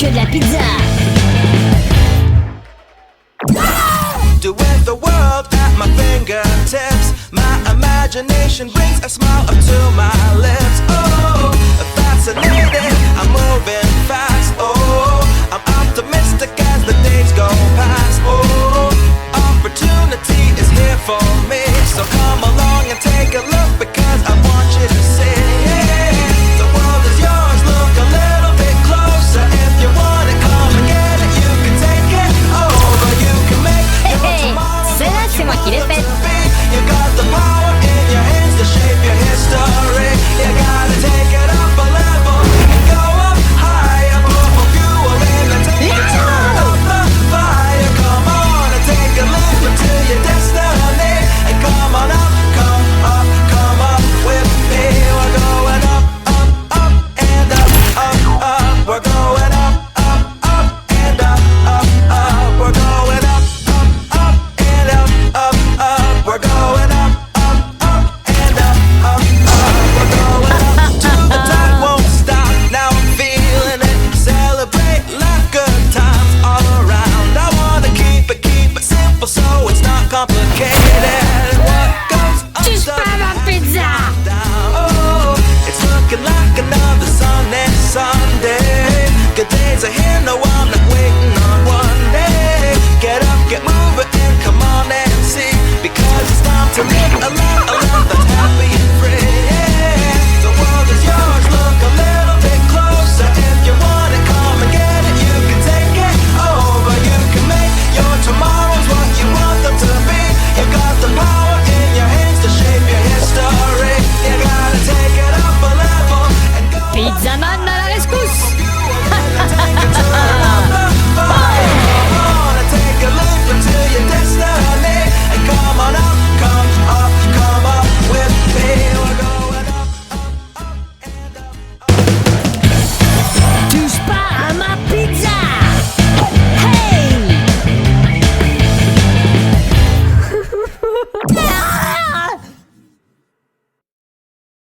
que de la pizza. Doing the world at my fingertips. My imagination brings a smile up to my lips. Oh, fascinated, I'm moving fast. Oh, I'm optimistic as the days go past. Oh, opportunity is here for me. So come along and take a look because I want you to see. The world is yours, look a little bit closer. If you want it, come and get it. You can take it over, you can make your tomorrow. Celle-là, c'est moi qui l'ai faite. You got the power in your hands to shape your history. You gotta take it up a level and go up higher. Put more fuel in and take it turn up the fire. Come on and take a leap into your destiny. And come on up, come up with me. We're going up, up, up and up, up, up. We're going up, up, up and up, up, up. We're going up, up, up and up, up, up. We're going up, up, up and up, up, up. We're going up to the top, won't stop. Now I'm feeling it. Celebrate, laugh, good times all around. I wanna keep it simple so it's not complicated. What goes up Tu spara la pizza. down? Oh, it's looking like another Sunday. Good days are here, no, I'm not waiting on one day. Get up, get moving, and come on and see. Because it's time to live a life that's